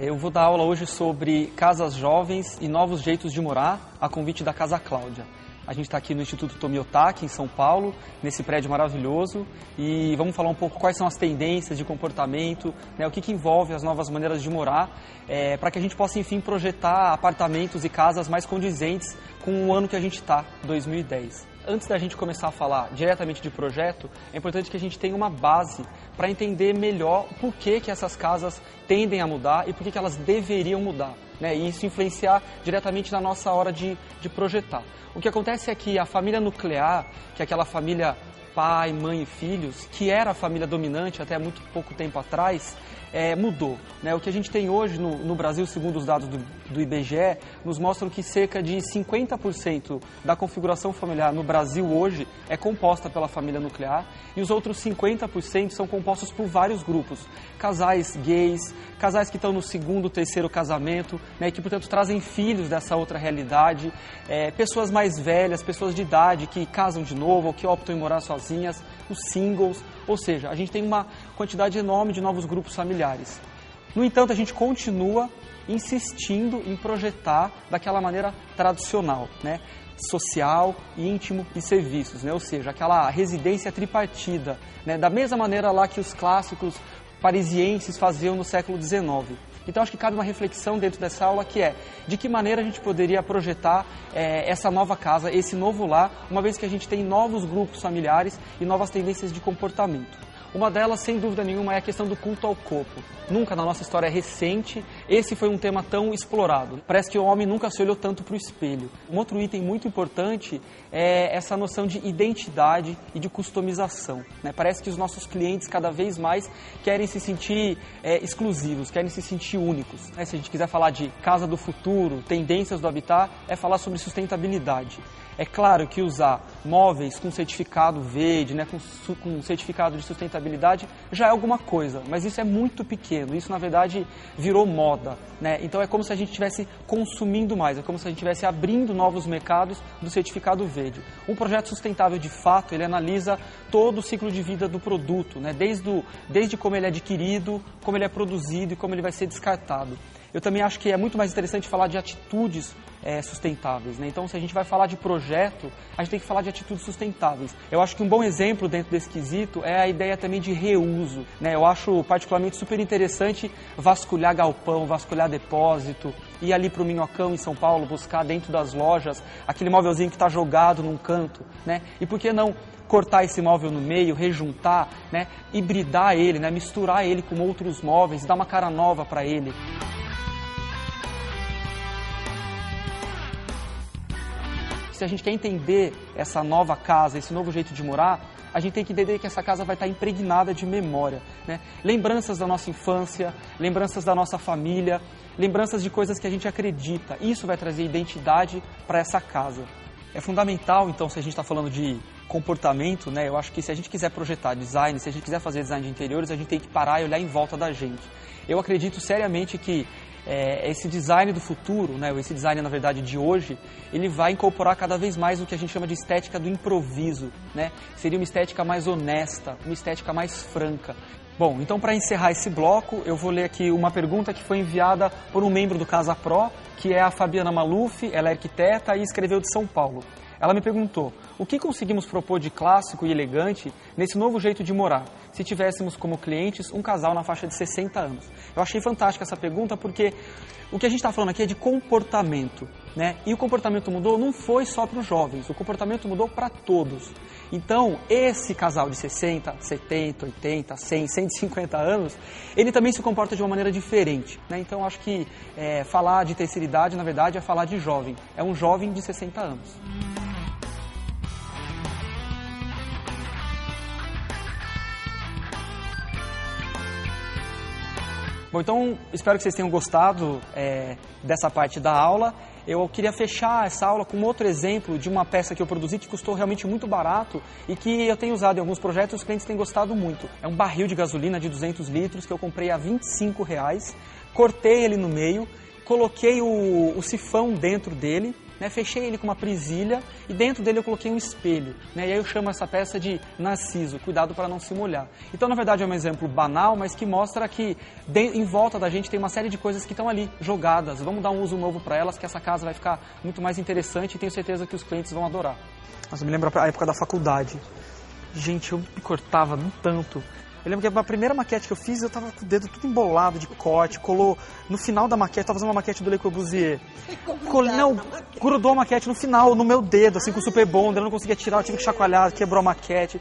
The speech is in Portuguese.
Eu vou dar aula hoje sobre casas jovens e novos jeitos de morar, a convite da Casa Cláudia. A gente está aqui no Instituto Tomiotaki, em São Paulo, nesse prédio maravilhoso, e vamos falar um pouco quais são as tendências de comportamento, né, o que envolve as novas maneiras de morar, para que a gente possa, enfim, projetar apartamentos e casas mais condizentes com o ano que a gente está, 2010. Antes da gente começar a falar diretamente de projeto, é importante que a gente tenha uma base para entender melhor por que essas casas tendem a mudar e por que elas deveriam mudar, né? E isso influenciar diretamente na nossa hora de projetar. O que acontece é que a família nuclear, que é aquela família pai, mãe e filhos, que era a família dominante até muito pouco tempo atrás, mudou, né? O que a gente tem hoje no Brasil, segundo os dados do IBGE, nos mostram que cerca de 50% da configuração familiar no Brasil hoje é composta pela família nuclear e os outros 50% são compostos por vários grupos. Casais gays, casais que estão no segundo, terceiro casamento, né, que, portanto, trazem filhos dessa outra realidade, pessoas mais velhas, pessoas de idade que casam de novo ou que optam em morar sozinhas, os singles, ou seja, a gente tem uma quantidade enorme de novos grupos familiares. No entanto, a gente continua insistindo em projetar daquela maneira tradicional, né? Social, íntimo e serviços, né? Ou seja, aquela residência tripartida, né? Da mesma maneira lá que os clássicos parisienses faziam no século XIX. Então, acho que cabe uma reflexão dentro dessa aula que é de que maneira a gente poderia projetar essa nova casa, esse novo lar, uma vez que a gente tem novos grupos familiares e novas tendências de comportamento. Uma delas, sem dúvida nenhuma, é a questão do culto ao corpo. Nunca na nossa história recente esse foi um tema tão explorado. Parece que o homem nunca se olhou tanto para o espelho. Um outro item muito importante é essa noção de identidade e de customização, né? Parece que os nossos clientes cada vez mais querem se sentir exclusivos, querem se sentir únicos, né? Se a gente quiser falar de casa do futuro, tendências do habitat, é falar sobre sustentabilidade. É claro que usar móveis com certificado verde, né, com certificado de sustentabilidade, já é alguma coisa, mas isso é muito pequeno, isso na verdade virou moda, né? Então é como se a gente estivesse consumindo mais, é como se a gente estivesse abrindo novos mercados do certificado verde. Um projeto sustentável de fato, ele analisa todo o ciclo de vida do produto, né, desde como ele é adquirido, como ele é produzido e como ele vai ser descartado. Eu também acho que é muito mais interessante falar de atitudes sustentáveis, né? Então, se a gente vai falar de projeto, a gente tem que falar de atitudes sustentáveis. Eu acho que um bom exemplo dentro desse quesito é a ideia também de reuso, né? Eu acho particularmente super interessante vasculhar galpão, vasculhar depósito, ir ali para o Minhocão em São Paulo, buscar dentro das lojas aquele móvelzinho que está jogado num canto, né? E por que não cortar esse móvel no meio, rejuntar, né? Hibridar ele, né? Misturar ele com outros móveis, dar uma cara nova para ele. Se a gente quer entender essa nova casa, esse novo jeito de morar, a gente tem que entender que essa casa vai estar impregnada de memória, né? Lembranças da nossa infância, lembranças da nossa família, lembranças de coisas que a gente acredita. Isso vai trazer identidade para essa casa. É fundamental, então, se a gente está falando de comportamento, né? Eu acho que se a gente quiser projetar design, se a gente quiser fazer design de interiores, a gente tem que parar e olhar em volta da gente. Eu acredito seriamente que esse design do futuro, né, esse design, na verdade, de hoje, ele vai incorporar cada vez mais o que a gente chama de estética do improviso, né? Seria uma estética mais honesta, uma estética mais franca. Bom, então para encerrar esse bloco, eu vou ler aqui uma pergunta que foi enviada por um membro do Casa Pro, que é a Fabiana Maluf, ela é arquiteta e escreveu de São Paulo. Ela me perguntou, o que conseguimos propor de clássico e elegante nesse novo jeito de morar, se tivéssemos como clientes um casal na faixa de 60 anos? Eu achei fantástica essa pergunta porque o que a gente está falando aqui é de comportamento, né? E o comportamento mudou não foi só para os jovens, o comportamento mudou para todos. Então, esse casal de 60, 70, 80, 100, 150 anos, ele também se comporta de uma maneira diferente, né? Então, acho que falar de terceira idade, na verdade, é falar de jovem. É um jovem de 60 anos. Bom, então, espero que vocês tenham gostado dessa parte da aula. Eu queria fechar essa aula com outro exemplo de uma peça que eu produzi que custou realmente muito barato e que eu tenho usado em alguns projetos e os clientes têm gostado muito. É um barril de gasolina de 200 litros que eu comprei a R$ 25, cortei ele no meio, coloquei o sifão dentro dele, né, fechei ele com uma presilha e dentro dele eu coloquei um espelho, né, e aí eu chamo essa peça de Narciso, cuidado para não se molhar. Então, na verdade, é um exemplo banal, mas que mostra que em volta da gente tem uma série de coisas que estão ali, jogadas. Vamos dar um uso novo para elas, que essa casa vai ficar muito mais interessante e tenho certeza que os clientes vão adorar. Mas eu me lembro a época da faculdade. Gente, eu me cortava num tanto. Eu lembro que a primeira maquete que eu fiz, eu tava com o dedo tudo embolado de corte, colou no final da maquete, tava fazendo uma maquete do Le Corbusier. Grudou a maquete no final, no meu dedo, assim, com o Super Bonder, eu não conseguia tirar, eu tive que chacoalhar, quebrou a maquete.